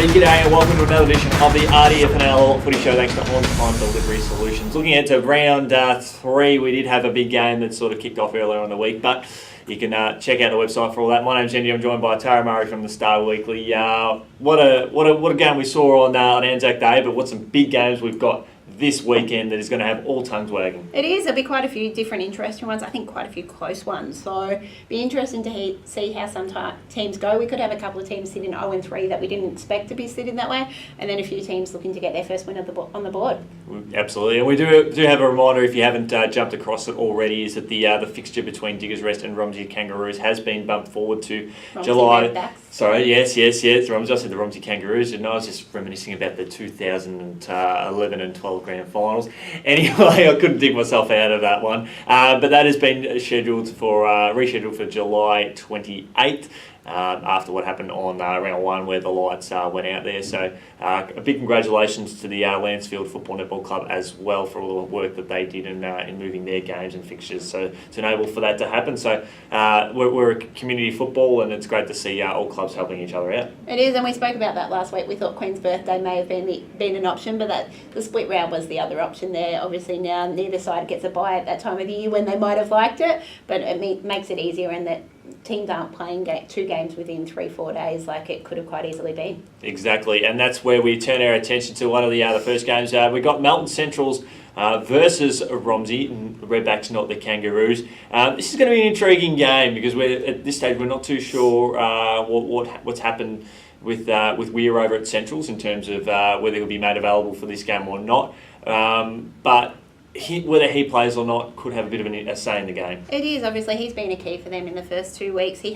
Hey, g'day and welcome to another edition of the RDFNL Footy Show thanks to On-Time Delivery Solutions. Looking ahead to round 3, we did have a big game that sort of kicked off earlier in the week, but you can check out the website for all that. My name's Andy, I'm joined by Tara Murray from the Star Weekly. What a game we saw on Anzac Day, but what some big games we've got this weekend that is going to have all tongues wagging. It is. There'll be quite a few different interesting ones. I think quite a few close ones. So be interesting to see how some teams go. We could have a couple of teams sitting 0-3 that we didn't expect to be sitting that way, and then a few teams looking to get their first win on the board. Absolutely, and we do have a reminder, if you haven't jumped across it already, is that the fixture between Diggers Rest and Romsey Kangaroos has been bumped forward to Romsey July. Redbacks. Sorry, yes. Romsey. I said the Romsey Kangaroos, and I was just reminiscing about the 2011 and 12 grand finals. Anyway, I couldn't dig myself out of that one, but that has been rescheduled for July 28th. After what happened on round 1 where the lights went out there. So a big congratulations to the Lancefield Football Netball Club as well for all the work that they did in moving their games and fixtures to enable for that to happen. So we're a community football, and it's great to see all clubs helping each other out. It is, and we spoke about that last week. We thought Queen's Birthday may have been an option, but the split round was the other option there. Obviously now neither side gets a bye at that time of the year when they might have liked it, but it makes it easier, and that teams aren't playing 2 games within 3-4 days like it could have quite easily been. Exactly, and that's where we turn our attention to one of the first games. We got Melton Centrals versus Romsey, and the Redbacks, not the Kangaroos. This is going to be an intriguing game because at this stage we're not too sure what's happened with Weir over at Centrals in terms of whether he'll be made available for this game or not. But whether he plays or not could have a bit of a say in the game. It is, obviously. He's been a key for them in the first 2 weeks. He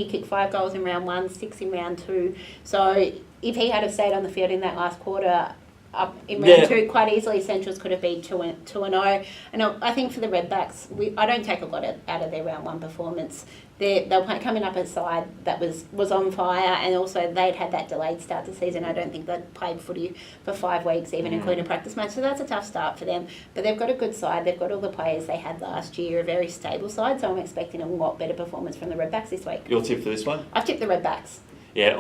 kicked 5 goals in round 1, 6 in round 2. So if he had have stayed on the field in that last quarter, up in round 2, quite easily Centrals could have been 2-0. And I think for the Redbacks, I don't take a lot out of their round 1 performance. They're coming up a side that was on fire, and also they'd had that delayed start to season. I don't think they'd played footy for 5 weeks, even including a practice match. So that's a tough start for them. But they've got a good side. They've got all the players they had last year, a very stable side. So I'm expecting a lot better performance from the Redbacks this week. Your tip for this one? I've tipped the Redbacks. Yeah,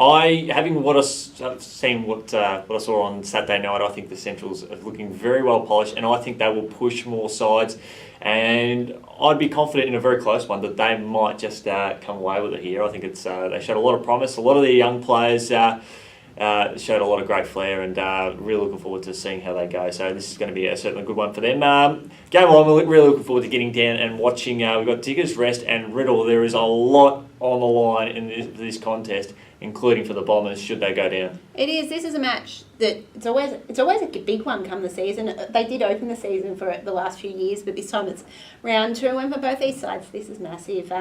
having what I saw on Saturday night, I think the Centrals are looking very well polished, and I think they will push more sides. And I'd be confident in a very close one that they might just come away with it here. I think it's they showed a lot of promise. A lot of the young players showed a lot of great flair, and really looking forward to seeing how they go. So this is going to be certainly a good one for them. Game on, we're really looking forward to getting down and watching. We've got Diggers Rest and Riddle. There is a lot on the line in this contest, including for the Bombers, should they go down. It is. This is a match that it's always a big one come the season. They did open the season for the last few years, but this time it's round 2, and for both these sides, this is massive.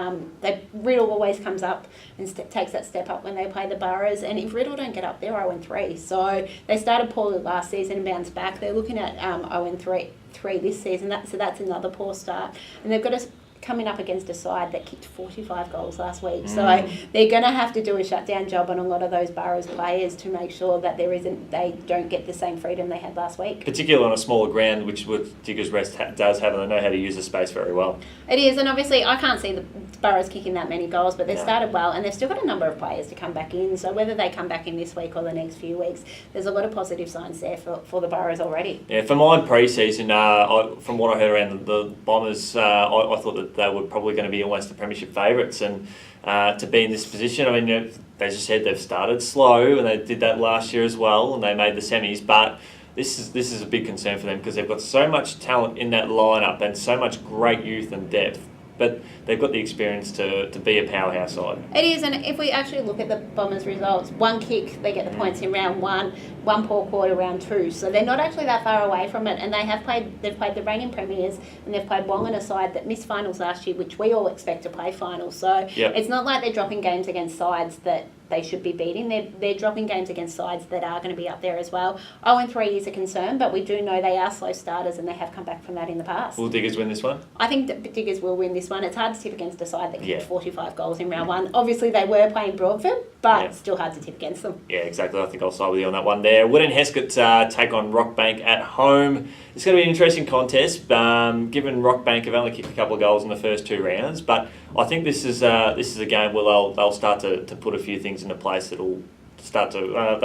Riddle always comes up and takes that step up when they play the Boroughs, and if Riddle don't get up, they're 0-3. So they started poorly last season and bounced back. They're looking at 0-3 this season. So that's another poor start, and they've got coming up against a side that kicked 45 goals last week. So they're going to have to do a shutdown job on a lot of those Boroughs players to make sure that they don't get the same freedom they had last week. Particularly on a smaller ground, which Diggers Rest does have, and they know how to use the space very well. It is, and obviously I can't see the Boroughs kicking that many goals, but they've started well, and they've still got a number of players to come back in. So whether they come back in this week or the next few weeks, there's a lot of positive signs there for the Boroughs already. Yeah, for mine pre-season, from what I heard around the Bombers, I thought that they were probably going to be almost the premiership favourites, and to be in this position, I mean, as you said, they've started slow, and they did that last year as well, and they made the semis, but this is a big concern for them because they've got so much talent in that lineup and so much great youth and depth, but they've got the experience to be a powerhouse side. It is, and if we actually look at the Bombers' results, 1 kick, they get the points in round 1, 1 poor quarter round 2, so they're not actually that far away from it, and they've played the reigning premiers, and they've played Wong on a side that missed finals last year, which we all expect to play finals. So It's not like they're dropping games against sides that they should be beating. They're dropping games against sides that are going to be up there as well. 0-3 is a concern, but we do know they are slow starters, and they have come back from that in the past. Will Diggers win this one? I think that Diggers will win this one. It's hard to tip against a side that kicked 45 goals in round 1. Obviously, they were playing Broadford, but it's still hard to tip against them. Yeah, exactly. I think I'll side with you on that one there. Wood and Heskett take on Rockbank at home. It's going to be an interesting contest, given Rockbank have only kicked a couple of goals in the first 2 rounds, but I think this is a game where they'll start to put a few things into place that'll start to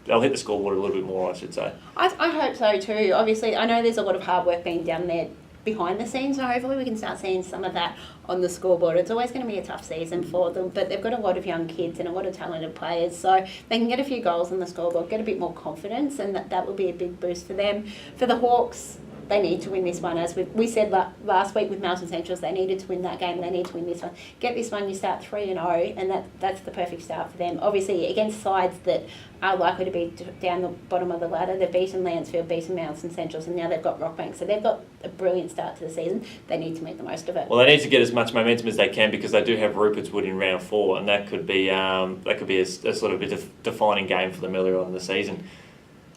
they'll hit the scoreboard a little bit more, I should say. I hope so too. Obviously, I know there's a lot of hard work being done there behind the scenes, so hopefully we can start seeing some of that on the scoreboard. It's always going to be a tough season for them, but they've got a lot of young kids and a lot of talented players, so they can get a few goals on the scoreboard, get a bit more confidence, and that will be a big boost for them. For the Hawks, they need to win this one. As we said last week with Melton Centrals, they needed to win that game. They need to win this one. Get this one, you start 3-0, and that's the perfect start for them. Obviously, against sides that are likely to be down the bottom of the ladder, they've beaten Lansfield, beaten Melton Centrals, and now they've got Rockbank. So they've got a brilliant start to the season. They need to make the most of it. Well, they need to get as much momentum as they can because they do have Rupert's Wood in round 4, and that could be a sort of bit of defining game for them earlier on in the season.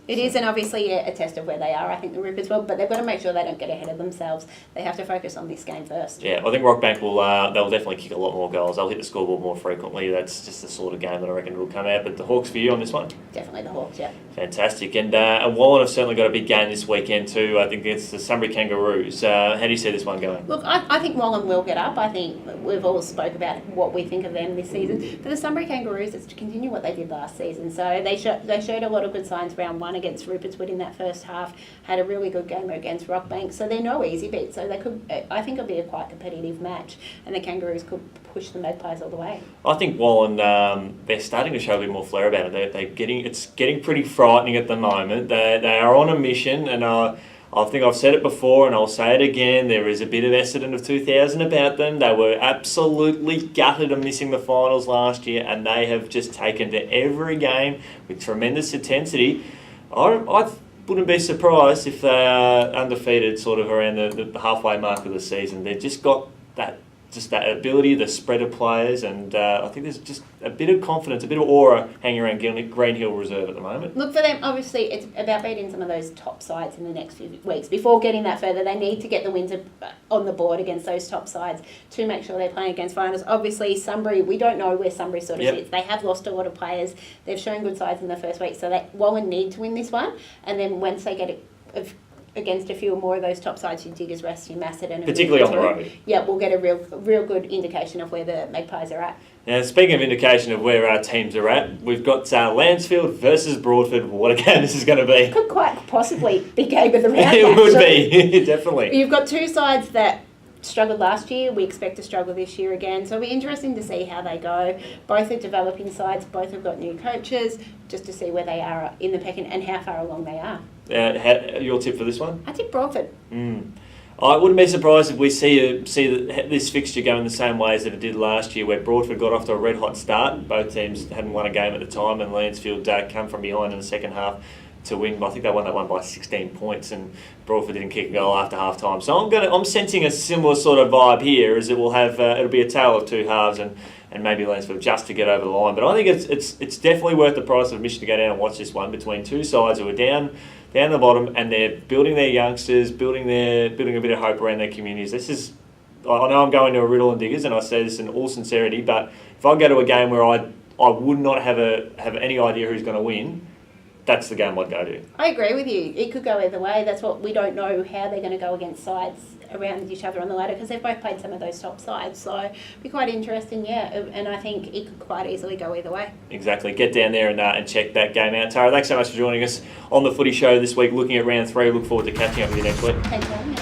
It is, and obviously a test of where they are, I think, the Ruperts will, but they've got to make sure they don't get ahead of themselves. They have to focus on this game first. Yeah, I think Rockbank they'll definitely kick a lot more goals. They'll hit the scoreboard more frequently. That's just the sort of game that I reckon will come out. But the Hawks for you on this one? Definitely the Hawks, yeah. Fantastic. And Wallen have certainly got a big game this weekend too. I think it's the Sunbury Kangaroos. How do you see this one going? Look, I think Wallen will get up. I think we've all spoke about what we think of them this season. For the Sunbury Kangaroos, it's to continue what they did last season. So they showed a lot of good signs round 1 against Rupert's Wood in that first half, had a really good game against Rockbank, so they're no easy beat. So they could, I think it'll be a quite competitive match, and the Kangaroos could push the Magpies all the way. I think Wallen, they're starting to show a bit more flair about it. It's getting pretty frightening at the moment. They are on a mission, and I think I've said it before and I'll say it again, there is a bit of Essendon of 2000 about them. They were absolutely gutted of missing the finals last year, and they have just taken to every game with tremendous intensity. I wouldn't be surprised if they are undefeated sort of around the halfway mark of the season. They've just got that ability, the spread of players, and I think there's just a bit of confidence, a bit of aura hanging around Green Hill Reserve at the moment. Look, for them, obviously, it's about beating some of those top sides in the next few weeks. Before getting that further, they need to get the wins on the board against those top sides to make sure they're playing against finals. Obviously, Sunbury, we don't know where Sunbury sort of sits. They have lost a lot of players. They've shown good sides in the first week, so Wallen need to win this one, and then once they get it against a few more of those top sides, your Diggers, Rest, your Macedon, particularly on the road. Yeah, we'll get a real good indication of where the Magpies are at. Now, speaking of indication of where our teams are at, we've got Lansfield versus Broadford. What a game this is going to be. Could quite possibly be game of the round. It would be, definitely. You've got two sides that struggled last year. We expect to struggle this year again. So it'll be interesting to see how they go. Both are developing sides. Both have got new coaches, just to see where they are in the pecking and how far along they are. Your tip for this one? I tip Broadford. I wouldn't be surprised if we see this fixture going the same way as that it did last year, where Broadford got off to a red-hot start. Both teams hadn't won a game at the time, and Lansfield come from behind in the second half to win. I think they won that one by 16 points, and Broadford didn't kick a goal after half time. So I'm sensing a similar sort of vibe here, as it will have it'll be a tale of two halves, and maybe Lansfield just to get over the line. But I think it's definitely worth the price of admission to go down and watch this one between two sides who are down the bottom, and they're building their youngsters, building a bit of hope around their communities. I know I'm going to a Riddle and Diggers, and I say this in all sincerity, but if I go to a game where I would not have any idea who's going to win, that's the game I'd go to. I agree with you. It could go either way. That's what we don't know, how they're going to go against sides around each other on the ladder, because they've both played some of those top sides. So it'd be quite interesting, yeah. And I think it could quite easily go either way. Exactly. Get down there and check that game out. Tara, thanks so much for joining us on the Footy Show this week, looking at round 3. Look forward to catching up with you next week. Thanks for having me.